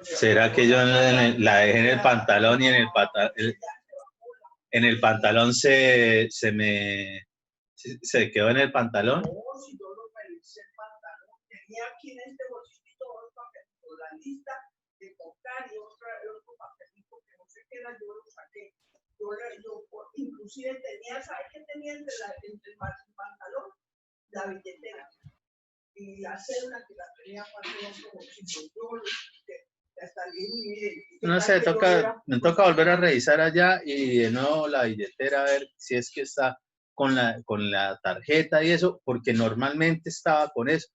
¿Será que yo la dejé en el pantalón y en el pantalón se quedó en el pantalón? No, si yo lo revisé el pantalón, tenía aquí en este bolsito otro papelito, la lista de comprar y otro papelito que no sé qué era, yo lo saqué. Yo inclusive tenía, ¿sabes qué tenía entre el pantalón? La billetera y la cédula que la tenía para otro bolsito. No sé, me toca volver a revisar allá y de nuevo la billetera a ver si es que está con la tarjeta y eso, porque normalmente estaba con eso.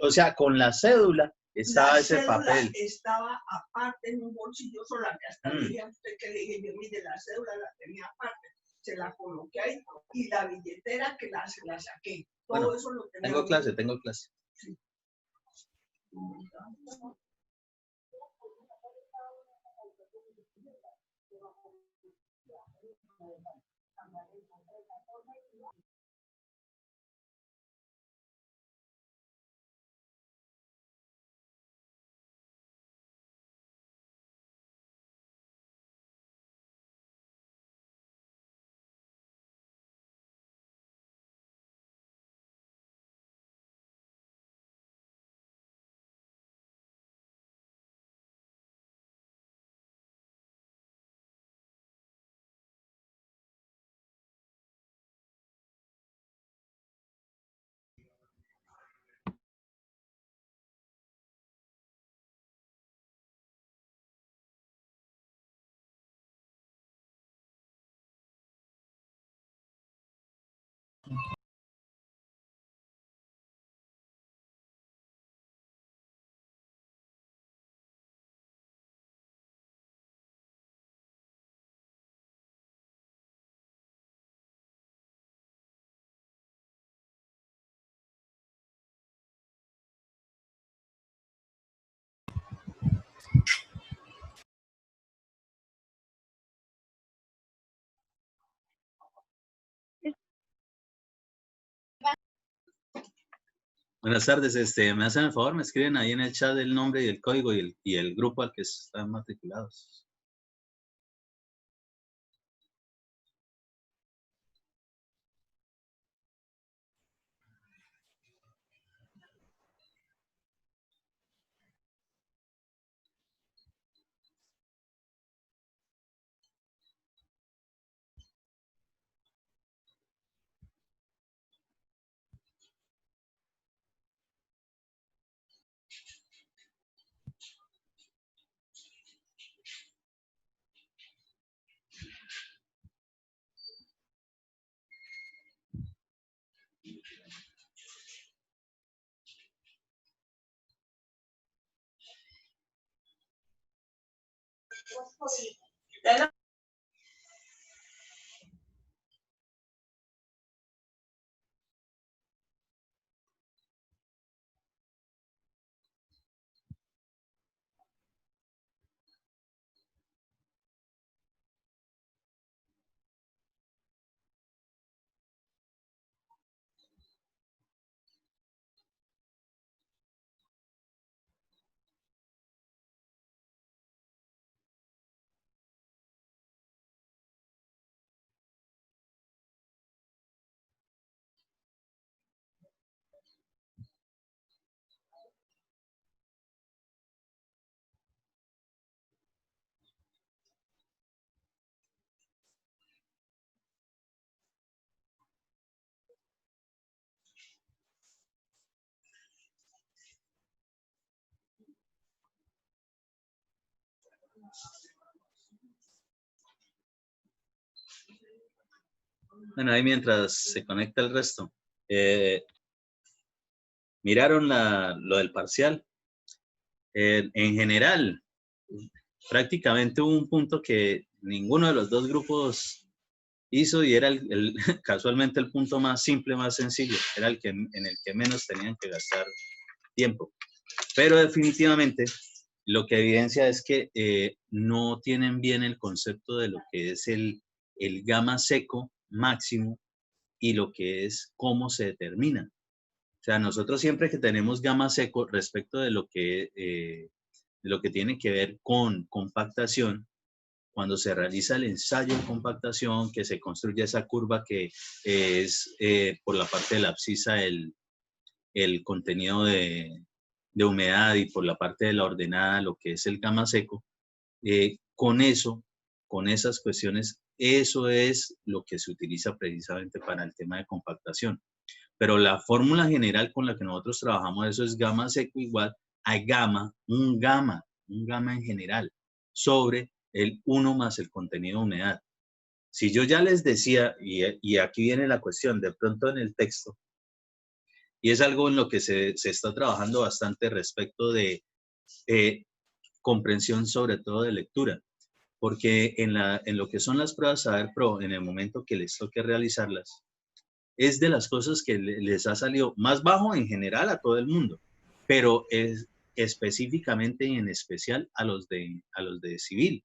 O sea, con la cédula estaba ese papel. Estaba aparte en un bolsillo sola, que hasta le dije a usted que le dije, yo mire, la cédula la tenía aparte, se la coloqué ahí, y la billetera que se la saqué. Todo bueno, eso lo tenía. Tengo clase. Sí. Buenas tardes, me hacen el favor, me escriben ahí en el chat el nombre y el código y el grupo al que están matriculados. Bueno, ahí mientras se conecta el resto. ¿Miraron lo del parcial? En general, prácticamente hubo un punto que ninguno de los dos grupos hizo y era casualmente el punto más simple, más sencillo. Era el que, en el que menos tenían que gastar tiempo. Pero definitivamente lo que evidencia es que no tienen bien el concepto de lo que es el gamma seco máximo y lo que es cómo se determina. O sea, nosotros siempre que tenemos gamma seco respecto de lo que tiene que ver con compactación, cuando se realiza el ensayo de compactación, que se construye esa curva que es por la parte de la abscisa el contenido de humedad y por la parte de la ordenada lo que es el gamma seco, con esas cuestiones, eso es lo que se utiliza precisamente para el tema de compactación. Pero la fórmula general con la que nosotros trabajamos eso es gamma seco igual a un gamma en general, sobre el 1 más el contenido de humedad. Si yo ya les decía, y aquí viene la cuestión, de pronto en el texto, y es algo en lo que se está trabajando bastante respecto de comprensión, sobre todo de lectura, porque en lo que son las pruebas Saber Pro, en el momento que les toque realizarlas, es de las cosas que les ha salido más bajo en general a todo el mundo, pero es específicamente y en especial a los de civil.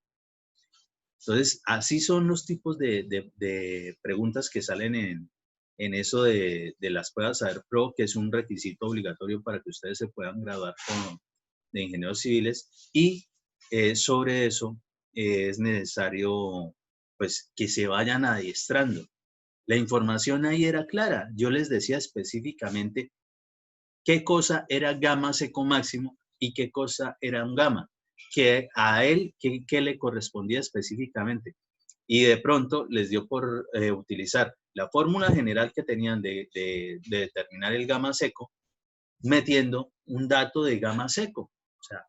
Entonces, así son los tipos de preguntas que salen en eso de las pruebas Saber Pro, que es un requisito obligatorio para que ustedes se puedan graduar de ingenieros civiles, y sobre eso es necesario pues que se vayan adiestrando. La información ahí era clara. Yo les decía específicamente qué cosa era gamma seco máximo y qué cosa era un gamma, que a él qué le correspondía específicamente. Y de pronto les dio por utilizar la fórmula general que tenían de determinar el gamma seco, metiendo un dato de gamma seco. O sea,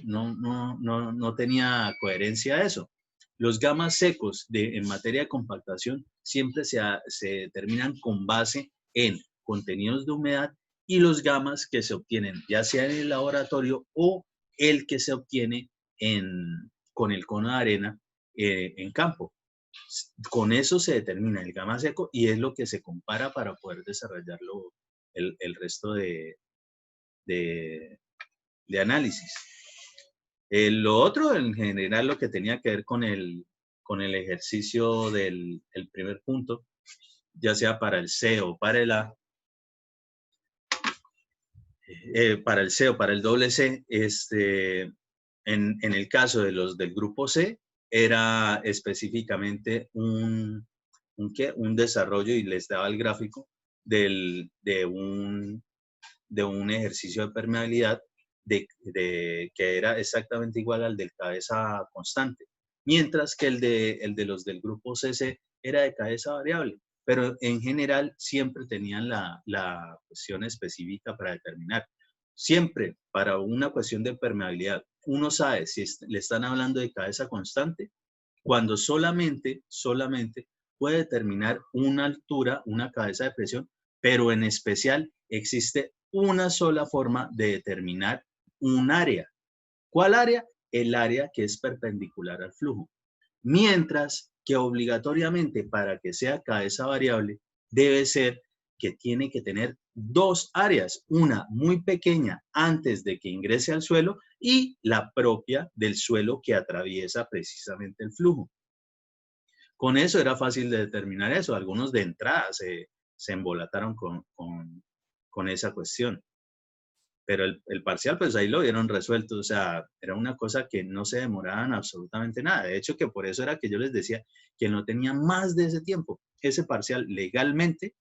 no tenía coherencia eso. Los gamas secos en materia de compactación siempre se determinan con base en contenidos de humedad y los gamas que se obtienen ya sea en el laboratorio o el que se obtiene con el cono de arena en campo. Con eso se determina el gamma seco y es lo que se compara para poder desarrollarlo el resto de análisis. Lo otro, en general, lo que tenía que ver con el ejercicio del primer punto, ya sea para el C o para el A, para el C o para el doble C, en el caso de los del grupo C, era específicamente un desarrollo, y les daba el gráfico de un ejercicio de permeabilidad que era exactamente igual al del cabeza constante, mientras que el de los del grupo CC era de cabeza variable, pero en general siempre tenían la cuestión específica para determinar. Siempre para una cuestión de permeabilidad, uno sabe si le están hablando de cabeza constante cuando solamente puede determinar una altura, una cabeza de presión, pero en especial existe una sola forma de determinar un área. ¿Cuál área? El área que es perpendicular al flujo. Mientras que obligatoriamente para que sea cabeza variable debe ser que tiene que tener dos áreas, una muy pequeña antes de que ingrese al suelo y la propia del suelo que atraviesa precisamente el flujo. Con eso era fácil de determinar eso. Algunos de entrada se embolataron con esa cuestión. Pero el parcial, pues ahí lo vieron resuelto. O sea, era una cosa que no se demoraban absolutamente nada. De hecho, que por eso era que yo les decía que no tenía más de ese tiempo. Ese parcial legalmente,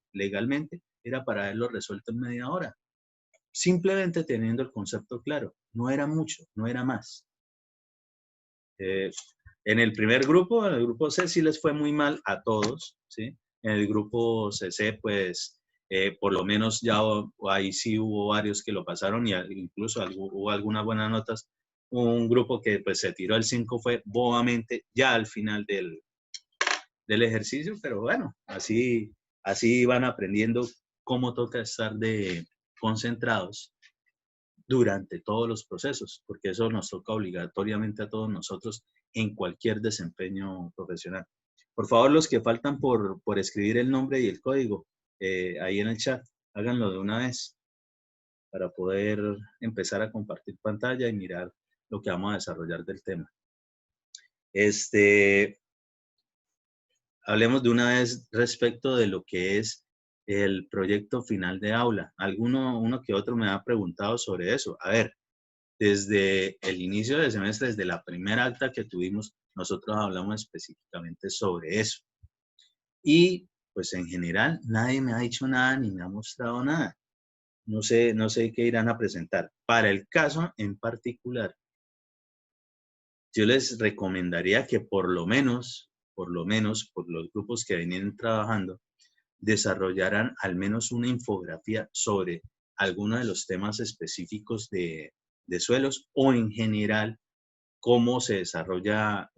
era para haberlo resuelto en media hora. Simplemente teniendo el concepto claro. No era mucho, no era más. En el primer grupo, en el grupo C, sí les fue muy mal a todos, ¿sí? En el grupo CC, pues, por lo menos ya ahí sí hubo varios que lo pasaron y incluso hubo algunas buenas notas, un grupo que pues se tiró el 5 fue bobamente ya al final del ejercicio, pero bueno, así van aprendiendo cómo toca estar de concentrados durante todos los procesos, porque eso nos toca obligatoriamente a todos nosotros en cualquier desempeño profesional. Por favor, los que faltan por escribir el nombre y el código ahí en el chat, háganlo de una vez para poder empezar a compartir pantalla y mirar lo que vamos a desarrollar del tema. Hablemos de una vez respecto de lo que es el proyecto final de aula. Uno que otro me ha preguntado sobre eso. A ver, desde el inicio del semestre, desde la primera acta que tuvimos, nosotros hablamos específicamente sobre eso. Y pues en general nadie me ha dicho nada ni me ha mostrado nada. No sé qué irán a presentar. Para el caso en particular, yo les recomendaría que por lo menos, por los grupos que vienen trabajando, desarrollaran al menos una infografía sobre alguno de los temas específicos de suelos o en general cómo se desarrolla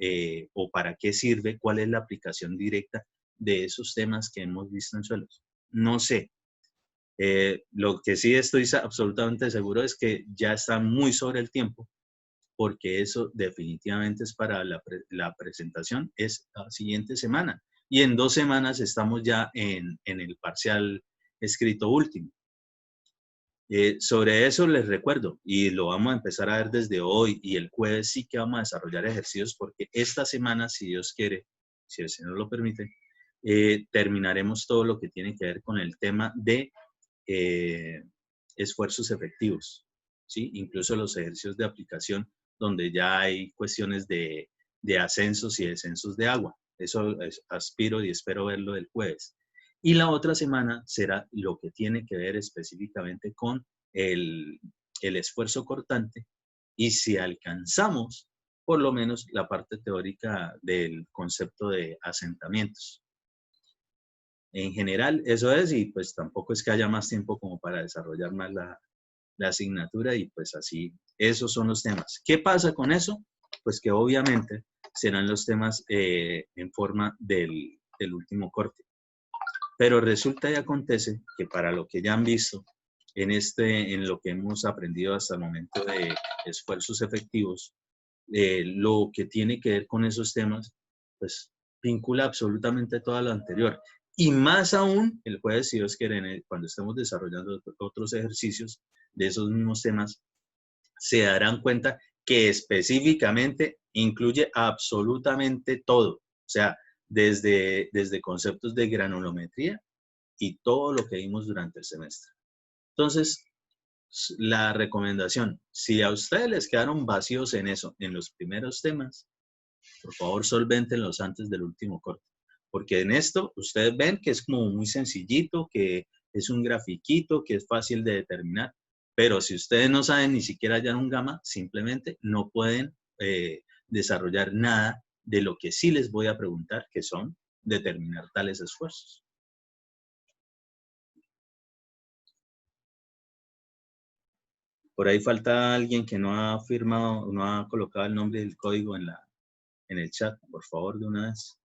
o para qué sirve, cuál es la aplicación directa de esos temas que hemos visto en suelos. No sé. Lo que sí estoy absolutamente seguro es que ya está muy sobre el tiempo, porque eso definitivamente es para la presentación, es la siguiente semana. Y en 2 semanas estamos ya en el parcial escrito último. Sobre eso les recuerdo, y lo vamos a empezar a ver desde hoy, y el jueves sí que vamos a desarrollar ejercicios, porque esta semana, si Dios quiere, si el Señor lo permite, terminaremos todo lo que tiene que ver con el tema de esfuerzos efectivos, ¿sí? Incluso los ejercicios de aplicación, donde ya hay cuestiones de ascensos y descensos de agua. Eso aspiro y espero verlo el jueves. Y la otra semana será lo que tiene que ver específicamente con el esfuerzo cortante y si alcanzamos por lo menos la parte teórica del concepto de asentamientos. En general, eso es, y pues tampoco es que haya más tiempo como para desarrollar más la asignatura y pues así, esos son los temas. ¿Qué pasa con eso? Pues que obviamente serán los temas en forma del último corte. Pero resulta y acontece que para lo que ya han visto en lo que hemos aprendido hasta el momento de esfuerzos efectivos, lo que tiene que ver con esos temas, pues vincula absolutamente todo lo anterior. Y más aún, el jueves, si Dios quiere, cuando estemos desarrollando otros ejercicios de esos mismos temas, se darán cuenta que específicamente incluye absolutamente todo. O sea, desde conceptos de granulometría y todo lo que vimos durante el semestre. Entonces, la recomendación, si a ustedes les quedaron vacíos en eso, en los primeros temas, por favor solvéntenlos antes del último corte. Porque en esto ustedes ven que es como muy sencillito, que es un grafiquito, que es fácil de determinar. Pero si ustedes no saben ni siquiera hallar un gamma, simplemente no pueden desarrollar nada de lo que sí les voy a preguntar, que son determinar tales esfuerzos. Por ahí falta alguien que no ha firmado, no ha colocado el nombre del código en el chat, por favor, de una vez.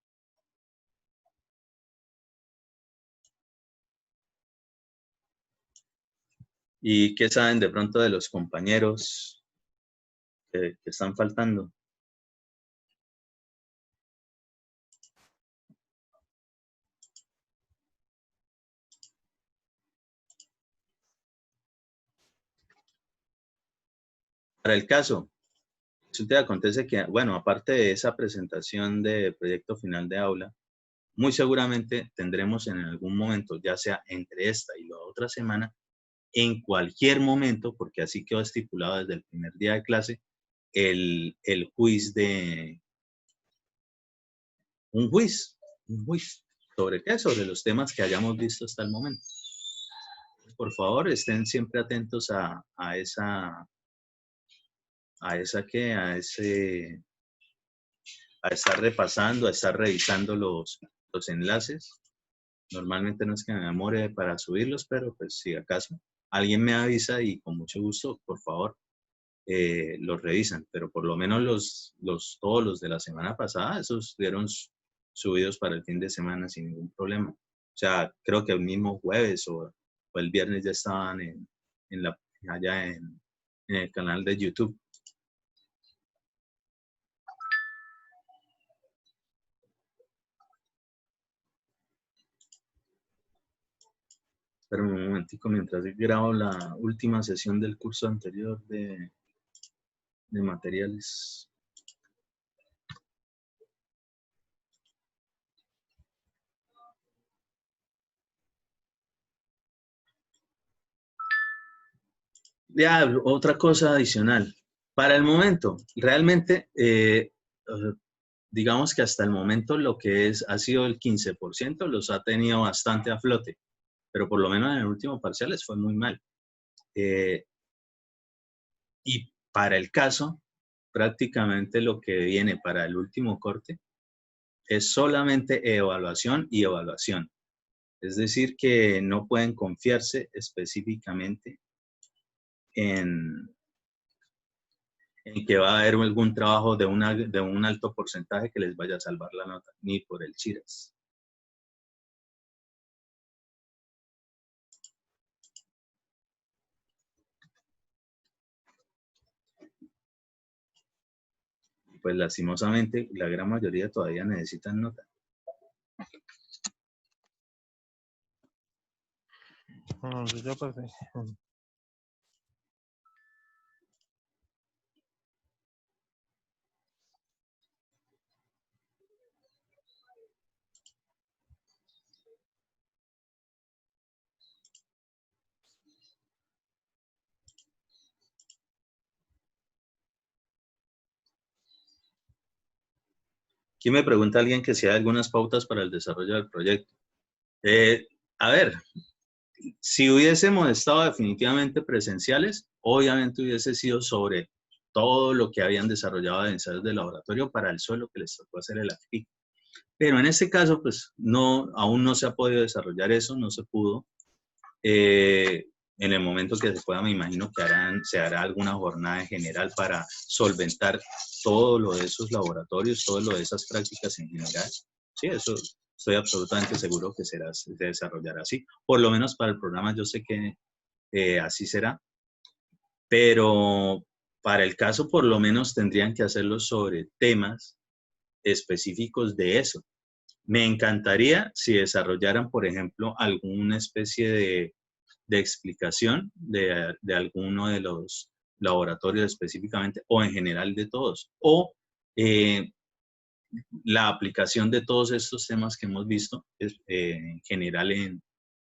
¿Y qué saben de pronto de los compañeros que están faltando? Para el caso, resulta que acontece que, bueno, aparte de esa presentación de proyecto final de aula, muy seguramente tendremos en algún momento, ya sea entre esta y la otra semana, en cualquier momento, porque así quedó estipulado desde el primer día de clase, el quiz un quiz ¿sobre qué? Sobre los temas que hayamos visto hasta el momento. Por favor, estén siempre atentos a estar repasando, a estar revisando los enlaces. Normalmente no es que me demore para subirlos, pero pues si acaso alguien me avisa y con mucho gusto, por favor, los revisan, pero por lo menos todos los de la semana pasada, esos estuvieron subidos para el fin de semana sin ningún problema. O sea, creo que el mismo jueves o el viernes ya estaban allá en el canal de YouTube. Pero un momentico, mientras grabo la última sesión del curso anterior de materiales. Ya, otra cosa adicional. Para el momento, realmente, digamos que hasta el momento lo que ha sido el 15%, los ha tenido bastante a flote, pero por lo menos en el último parcial les fue muy mal. Y para el caso, prácticamente lo que viene para el último corte es solamente evaluación y evaluación. Es decir, que no pueden confiarse específicamente en que va a haber algún trabajo de un alto porcentaje que les vaya a salvar la nota, ni por el chiras. Pues lastimosamente, la gran mayoría todavía necesitan nota. No, yo pasé. Aquí me pregunta alguien que si hay algunas pautas para el desarrollo del proyecto. A ver, si hubiésemos estado definitivamente presenciales, obviamente hubiese sido sobre todo lo que habían desarrollado de ensayos de laboratorio para el suelo que les tocó hacer el AFI. Pero en este caso, pues no, aún no se ha podido desarrollar eso, no se pudo. En el momento que se pueda, me imagino que se hará alguna jornada en general para solventar todo lo de esos laboratorios, todo lo de esas prácticas en general. Sí, eso estoy absolutamente seguro que se desarrollará así. Por lo menos para el programa yo sé que así será, pero para el caso por lo menos tendrían que hacerlo sobre temas específicos de eso. Me encantaría si desarrollaran, por ejemplo, alguna especie de explicación de alguno de los laboratorios específicamente o en general de todos, o la aplicación de todos estos temas que hemos visto en general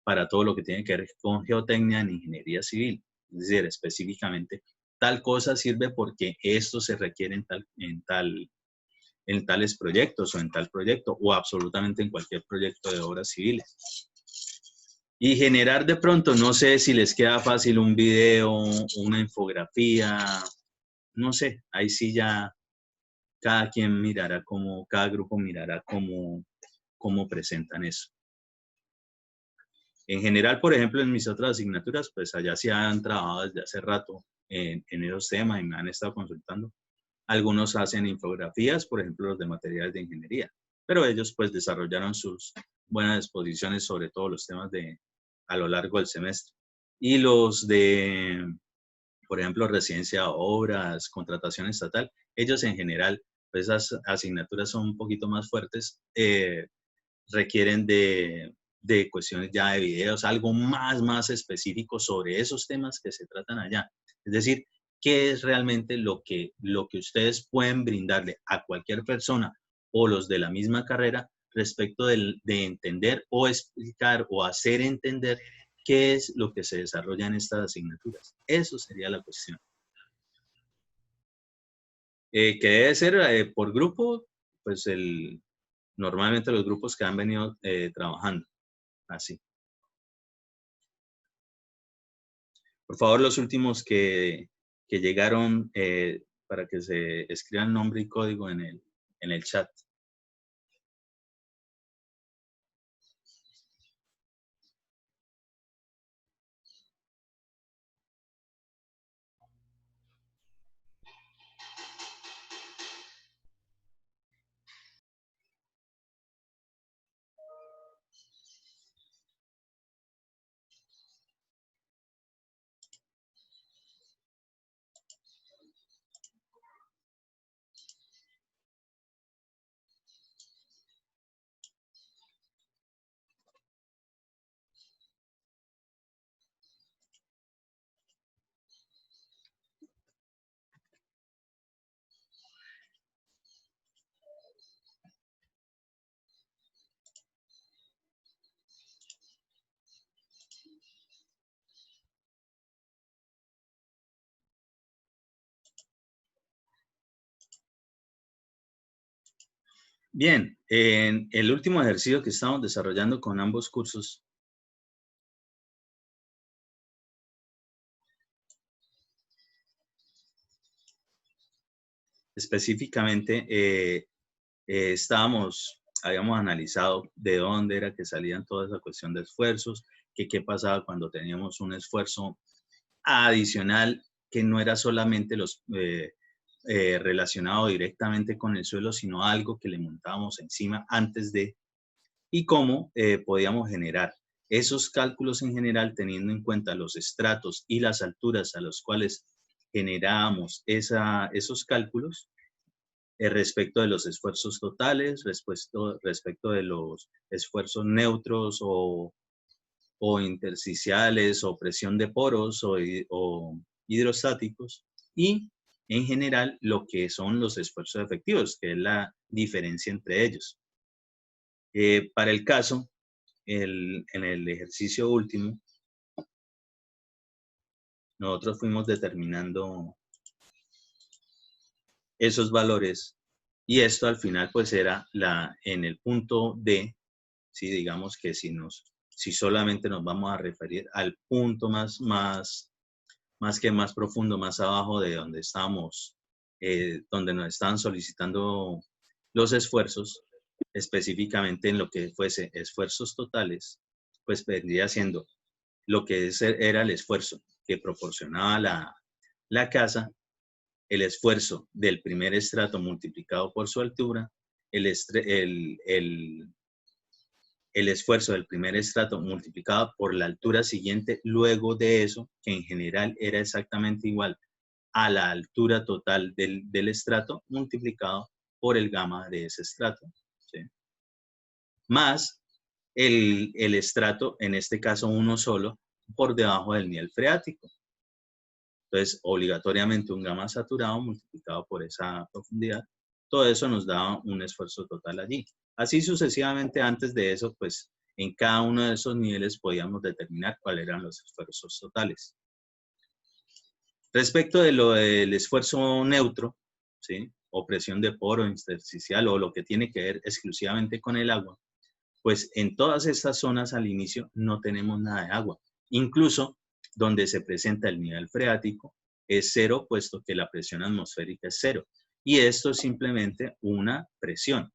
para todo lo que tiene que ver con geotecnia en ingeniería civil. Es decir, específicamente, tal cosa sirve porque esto se requiere en tales proyectos o en tal proyecto o absolutamente en cualquier proyecto de obras civiles. Y generar de pronto, no sé si les queda fácil un video, una infografía, no sé, ahí sí ya cada quien mirará cada grupo mirará cómo presentan eso. En general, por ejemplo, en mis otras asignaturas, pues allá sí han trabajado desde hace rato en esos temas y me han estado consultando. Algunos hacen infografías, por ejemplo, los de materiales de ingeniería, pero ellos pues desarrollaron sus buenas exposiciones sobre todos los temas a lo largo del semestre. Y los de, por ejemplo, residencia de obras, contratación estatal, ellos en general, pues esas asignaturas son un poquito más fuertes, requieren de cuestiones ya de videos, algo más específico sobre esos temas que se tratan allá. Es decir, qué es realmente lo que ustedes pueden brindarle a cualquier persona o los de la misma carrera respecto de entender o explicar o hacer entender qué es lo que se desarrolla en estas asignaturas. Eso sería la cuestión. Que debe ser por grupo, pues normalmente los grupos que han venido trabajando, así. Por favor, los últimos que llegaron para que se escriban nombre y código en el chat. Bien, en el último ejercicio que estamos desarrollando con ambos cursos, específicamente habíamos analizado de dónde era que salían toda esa cuestión de esfuerzos, que qué pasaba cuando teníamos un esfuerzo adicional que no era solamente relacionado directamente con el suelo, sino algo que le montábamos encima antes de, y cómo podíamos generar esos cálculos en general teniendo en cuenta los estratos y las alturas a los cuales generábamos esos cálculos respecto de los esfuerzos totales, respecto de los esfuerzos neutros o intersticiales o presión de poros o hidrostáticos y en general lo que son los esfuerzos efectivos, que es la diferencia entre ellos. Para el caso, en el ejercicio último, nosotros fuimos determinando esos valores y esto al final pues era en el punto D, ¿sí? Digamos que si solamente nos vamos a referir al punto más profundo, más abajo de donde estábamos, donde nos estaban solicitando los esfuerzos, específicamente en lo que fuese esfuerzos totales, pues vendría siendo lo que era el esfuerzo que proporcionaba la casa, el esfuerzo del primer estrato multiplicado por su altura, el esfuerzo del primer estrato multiplicado por la altura siguiente luego de eso, que en general era exactamente igual a la altura total del estrato multiplicado por el gamma de ese estrato, ¿sí? Más el estrato, en este caso uno solo, por debajo del nivel freático. Entonces, obligatoriamente un gamma saturado multiplicado por esa profundidad, todo eso nos da un esfuerzo total allí. Así sucesivamente, antes de eso, pues en cada uno de esos niveles podíamos determinar cuáles eran los esfuerzos totales. Respecto de lo del esfuerzo neutro, ¿sí? O presión de poro intersticial o lo que tiene que ver exclusivamente con el agua, pues en todas estas zonas al inicio no tenemos nada de agua. Incluso donde se presenta el nivel freático es cero, puesto que la presión atmosférica es cero. Y esto es simplemente una presión.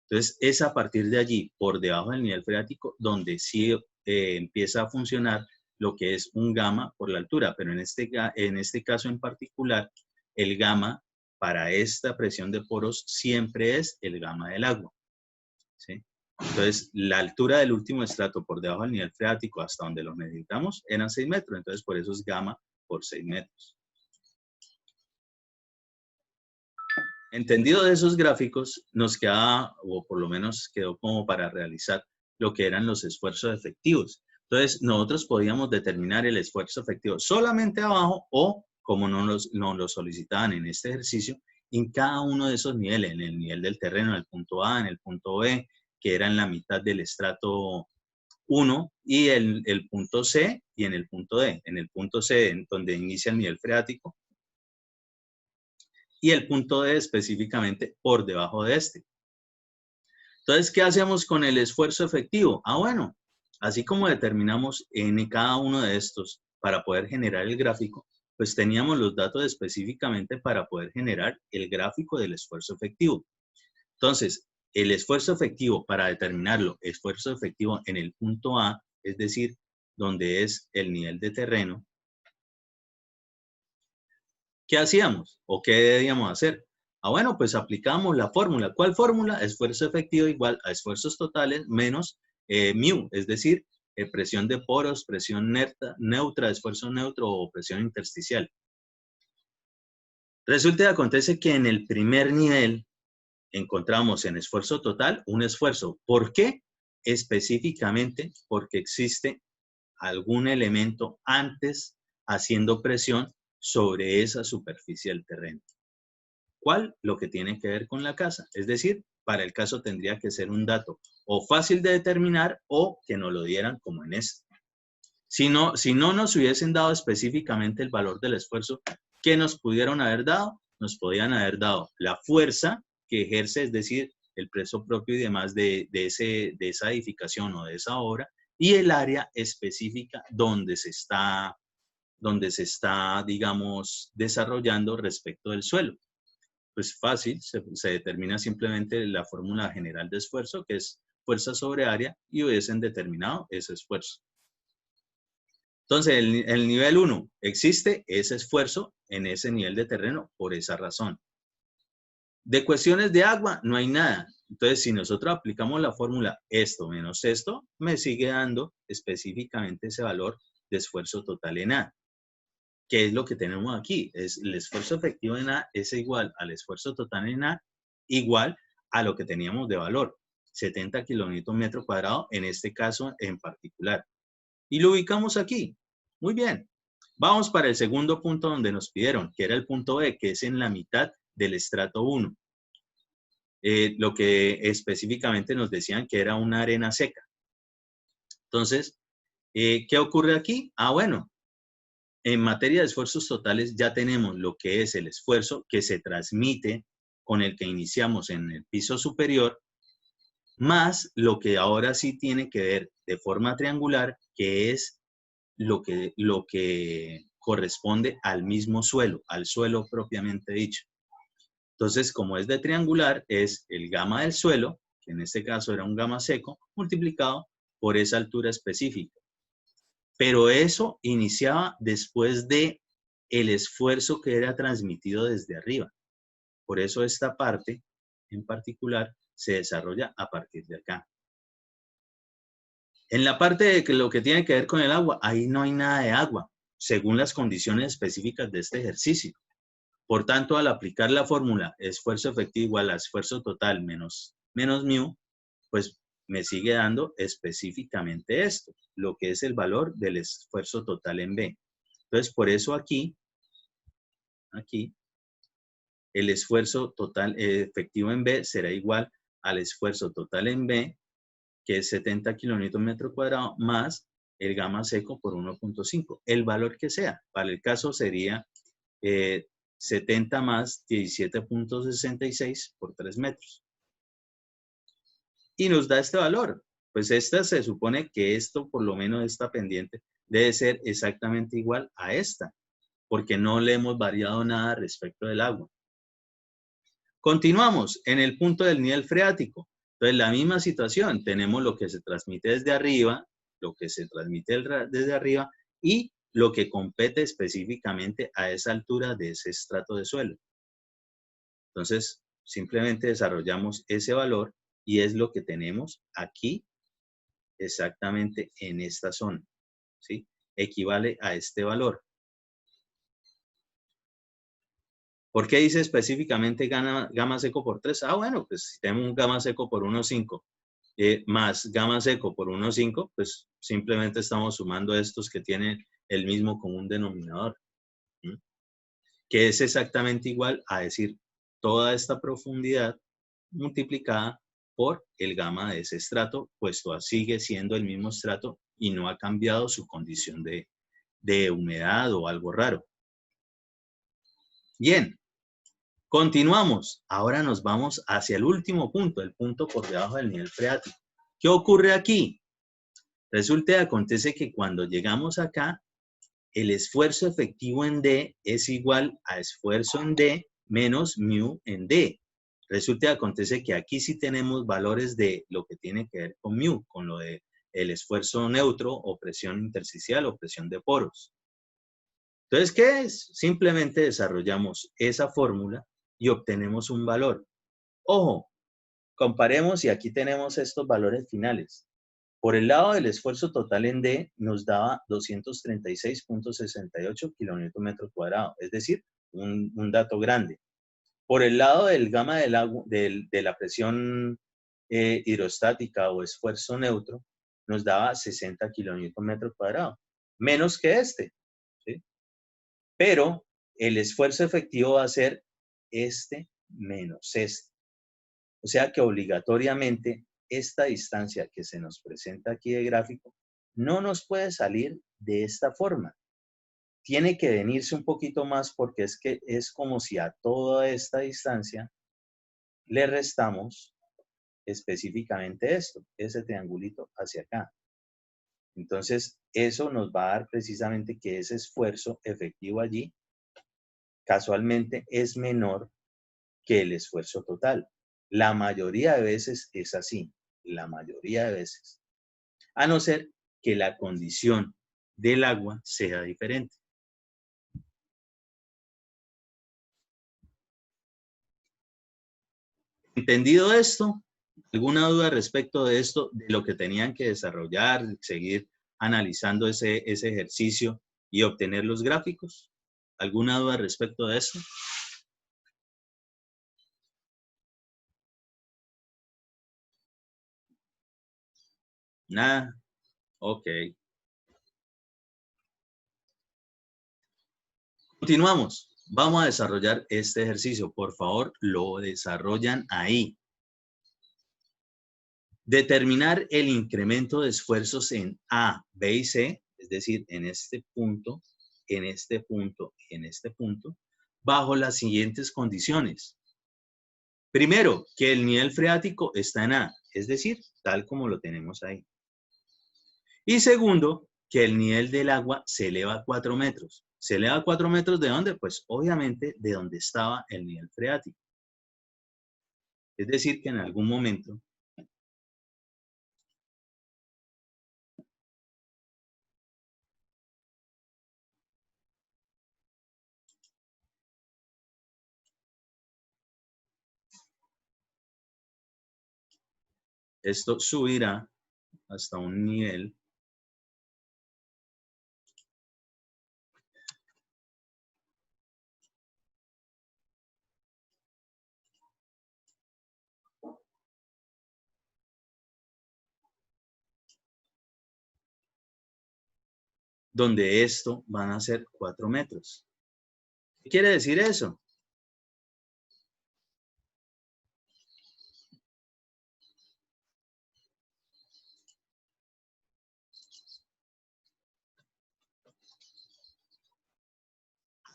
Entonces, es a partir de allí, por debajo del nivel freático, donde sí empieza a funcionar lo que es un gamma por la altura. Pero en este caso en particular, el gamma para esta presión de poros siempre es el gamma del agua, ¿sí? Entonces, la altura del último estrato por debajo del nivel freático hasta donde lo necesitamos eran 6 metros. Entonces, por eso es gamma por 6 metros. Entendido de esos gráficos, nos queda, o por lo menos quedó como para realizar lo que eran los esfuerzos efectivos. Entonces, nosotros podíamos determinar el esfuerzo efectivo solamente abajo o, como nos lo solicitaban en este ejercicio, en cada uno de esos niveles, en el nivel del terreno, en el punto A, en el punto B, que era en la mitad del estrato 1, y el punto C y en el punto D. En el punto C, donde inicia el nivel freático, y el punto D específicamente por debajo de este. Entonces, ¿qué hacemos con el esfuerzo efectivo? Bueno, así como determinamos en cada uno de estos para poder generar el gráfico, pues teníamos los datos específicamente para poder generar el gráfico del esfuerzo efectivo. Entonces, el esfuerzo efectivo, para determinarlo, esfuerzo efectivo en el punto A, es decir, donde es el nivel de terreno, ¿qué hacíamos o qué debíamos hacer? Bueno, pues aplicamos la fórmula. ¿Cuál fórmula? Esfuerzo efectivo igual a esfuerzos totales menos mu, es decir, presión de poros, presión neutra, esfuerzo neutro o presión intersticial. Resulta y acontece que en el primer nivel encontramos en esfuerzo total un esfuerzo. ¿Por qué? Específicamente porque existe algún elemento antes haciendo presión sobre esa superficie del terreno. ¿Cuál? Lo que tiene que ver con la casa. Es decir, para el caso tendría que ser un dato o fácil de determinar o que nos lo dieran como en este. Si no nos hubiesen dado específicamente el valor del esfuerzo, ¿qué nos pudieron haber dado? Nos podían haber dado la fuerza que ejerce, es decir, el precio propio y demás de esa edificación o de esa obra, y el área específica donde se está, digamos, desarrollando respecto del suelo. Pues fácil, se determina simplemente la fórmula general de esfuerzo, que es fuerza sobre área, y hubiesen determinado ese esfuerzo. Entonces, el nivel 1, existe ese esfuerzo en ese nivel de terreno por esa razón. De cuestiones de agua, no hay nada. Entonces, si nosotros aplicamos la fórmula esto menos esto, me sigue dando específicamente ese valor de esfuerzo total en A. ¿Qué es lo que tenemos aquí? Es el esfuerzo efectivo en A es igual al esfuerzo total en A, igual a lo que teníamos de valor, 70 kilonewton metro cuadrado, en este caso en particular. Y lo ubicamos aquí. Muy bien. Vamos para el segundo punto donde nos pidieron, que era el punto B, que es en la mitad del estrato 1. Lo que específicamente nos decían que era una arena seca. Entonces, ¿qué ocurre aquí? Ah, bueno, en materia de esfuerzos totales ya tenemos lo que es el esfuerzo que se transmite con el que iniciamos en el piso superior, más lo que ahora sí tiene que ver de forma triangular, que es lo que corresponde al mismo suelo, al suelo propiamente dicho. Entonces, como es de triangular, es el gamma del suelo, que en este caso era un gamma seco, multiplicado por esa altura específica. Pero eso iniciaba después de el esfuerzo que era transmitido desde arriba. Por eso esta parte en particular se desarrolla a partir de acá. En la parte de lo que tiene que ver con el agua, ahí no hay nada de agua, según las condiciones específicas de este ejercicio. Por tanto, al aplicar la fórmula esfuerzo efectivo igual a esfuerzo total menos μ, pues me sigue dando específicamente esto, lo que es el valor del esfuerzo total en B. Entonces, por eso aquí, el esfuerzo total efectivo en B será igual al esfuerzo total en B, que es 70 kilonewton metro cuadrado, más el gamma seco por 1.5, el valor que sea. Para el caso sería 70 más 17.66 por 3 metros. Y nos da este valor. Pues esta se supone que esto, por lo menos esta pendiente, debe ser exactamente igual a esta, porque no le hemos variado nada respecto del agua. Continuamos en el punto del nivel freático. Entonces, la misma situación, tenemos lo que se transmite desde arriba, lo que se transmite desde arriba y lo que compete específicamente a esa altura de ese estrato de suelo. Entonces, simplemente desarrollamos ese valor y es lo que tenemos aquí exactamente en esta zona, ¿sí? Equivale a este valor. ¿Por qué dice específicamente gamma seco por 3? Ah, bueno, pues si tenemos un gamma seco por 1.5 más gamma seco por 1.5, pues simplemente estamos sumando estos que tienen el mismo común denominador, ¿sí? Que es exactamente igual a decir toda esta profundidad multiplicada por el gamma de ese estrato, puesto sigue siendo el mismo estrato y no ha cambiado su condición de humedad o algo raro. Bien, continuamos. Ahora nos vamos hacia el último punto, el punto por debajo del nivel freático. ¿Qué ocurre aquí? Resulta y acontece que cuando llegamos acá, el esfuerzo efectivo en D es igual a esfuerzo en D menos μ en D. Resulta y acontece que aquí sí tenemos valores de lo que tiene que ver con μ, con lo de el esfuerzo neutro o presión intersticial o presión de poros. Entonces, ¿qué es? Simplemente desarrollamos esa fórmula y obtenemos un valor. Ojo, comparemos y aquí tenemos estos valores finales. Por el lado del esfuerzo total en D nos daba 236.68 kilonewton metro cuadrado, es decir, un dato grande. Por el lado del gamma del agua, de la presión hidrostática o esfuerzo neutro, nos daba 60 kilonewton metro cuadrado, menos que este, ¿sí? Pero el esfuerzo efectivo va a ser este menos este. O sea que obligatoriamente esta distancia que se nos presenta aquí de gráfico no nos puede salir de esta forma. Tiene que venirse un poquito más porque es que es como si a toda esta distancia le restamos específicamente esto, ese triangulito hacia acá. Entonces, eso nos va a dar precisamente que ese esfuerzo efectivo allí casualmente es menor que el esfuerzo total. La mayoría de veces es así, la mayoría de veces. A no ser que la condición del agua sea diferente. Entendido esto, ¿alguna duda respecto de esto, de lo que tenían que desarrollar, seguir analizando ese ejercicio y obtener los gráficos? ¿Alguna duda respecto de eso? Nada. Ok. Continuamos. Vamos a desarrollar este ejercicio. Por favor, lo desarrollan ahí. Determinar el incremento de esfuerzos en A, B y C, es decir, en este punto, en este punto y en este punto, bajo las siguientes condiciones. Primero, que el nivel freático está en A, es decir, tal como lo tenemos ahí. Y segundo, que el nivel del agua se eleva a 4 metros. ¿Se eleva a 4 metros de dónde? Pues obviamente de donde estaba el nivel freático. Es decir, que en algún momento esto subirá hasta un nivel donde esto van a ser 4 metros. ¿Qué quiere decir eso?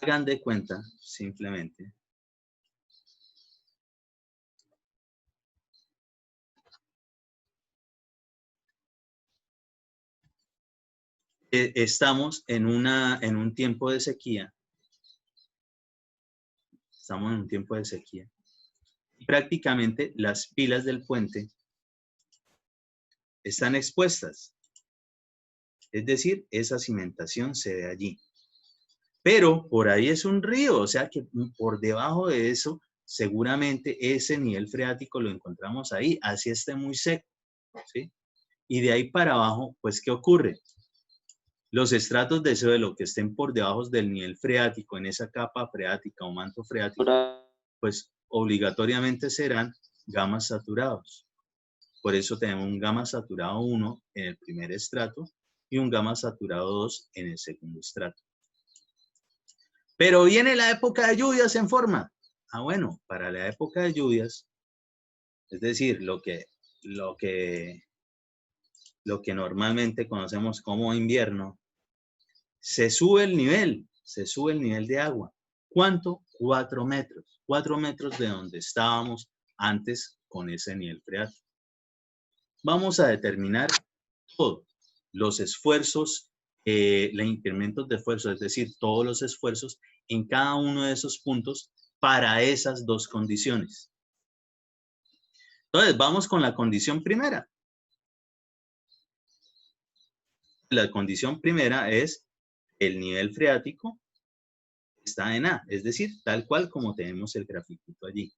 Hagan de cuenta, simplemente, estamos en un tiempo de sequía. Estamos en un tiempo de sequía. Prácticamente las pilas del puente están expuestas. Es decir, esa cimentación se ve allí. Pero por ahí es un río, o sea que por debajo de eso, seguramente ese nivel freático lo encontramos ahí, así esté muy seco, ¿sí? Y de ahí para abajo, pues, ¿qué ocurre? Los estratos de suelo que estén por debajo del nivel freático, en esa capa freática o manto freático, pues obligatoriamente serán gamas saturados. Por eso tenemos un gamma saturado 1 en el primer estrato y un gamma saturado 2 en el segundo estrato. Pero viene la época de lluvias en forma. Ah, bueno, para la época de lluvias, es decir, lo que normalmente conocemos como invierno, se sube el nivel de agua. ¿Cuánto? 4 metros. 4 metros de donde estábamos antes con ese nivel freático. Vamos a determinar todo. Los esfuerzos, los incrementos de esfuerzo, es decir, todos los esfuerzos en cada uno de esos puntos para esas dos condiciones. Entonces, vamos con la condición primera. La condición primera es el nivel freático está en A, es decir, tal cual como tenemos el grafiquito allí.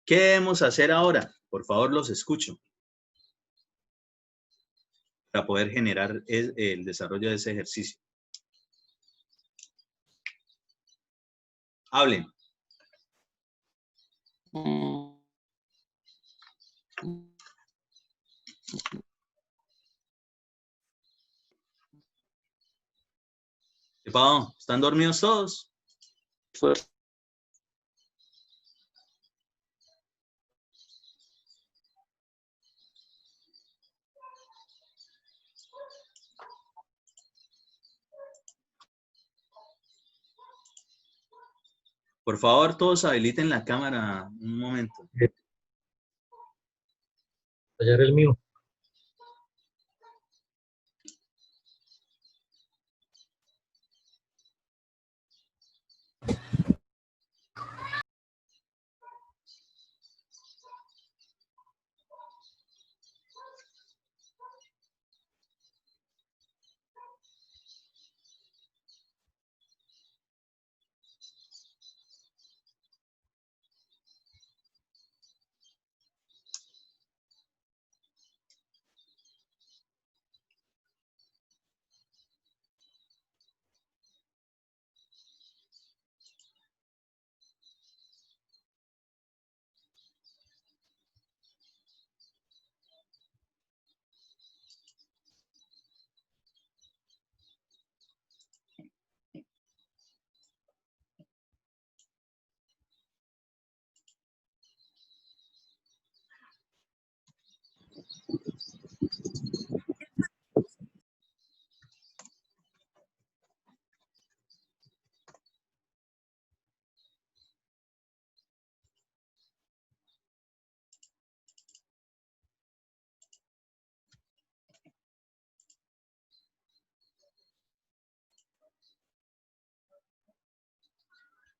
¿Qué debemos hacer ahora? Por favor, los escucho. Para poder generar el desarrollo de ese ejercicio. Hablen. ¿Qué pasó? ¿Están dormidos todos? Por favor, todos habiliten la cámara un momento. Ayer el mío.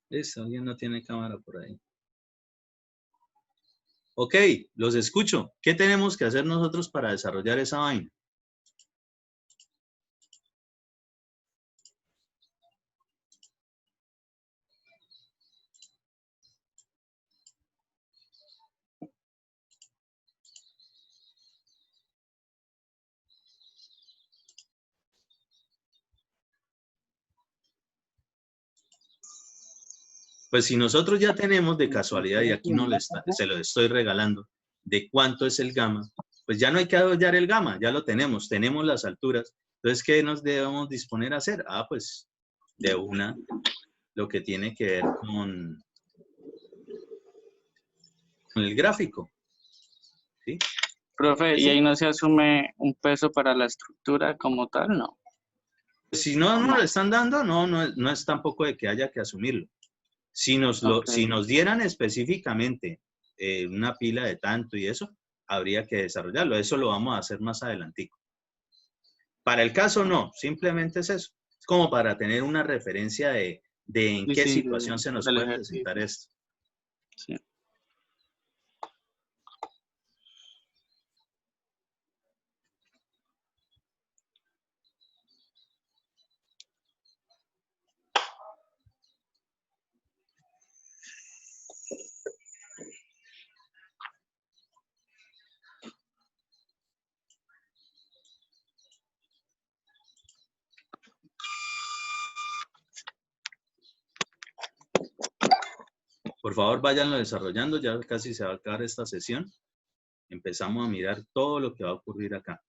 Listo, alguien no tiene cámara por ahí. Ok, los escucho. ¿Qué tenemos que hacer nosotros para desarrollar esa vaina? Pues si nosotros ya tenemos de casualidad, y aquí no se lo estoy regalando, de cuánto es el gamma, pues ya no hay que hallar el gamma, ya lo tenemos las alturas. Entonces, ¿qué nos debemos disponer a hacer? Ah, pues de una, lo que tiene que ver con el gráfico. ¿Sí? Profe, ¿y ahí no se asume un peso para la estructura como tal? No. Si no nos lo están dando, no es tampoco de que haya que asumirlo. Si nos dieran específicamente una pila de tanto y eso, habría que desarrollarlo. Eso lo vamos a hacer más adelantico. Para el caso no, simplemente es eso. Es como para tener una referencia de en qué situación se nos puede presentar esto. Sí. Por favor, váyanlo desarrollando, ya casi se va a acabar esta sesión. Empezamos a mirar todo lo que va a ocurrir acá.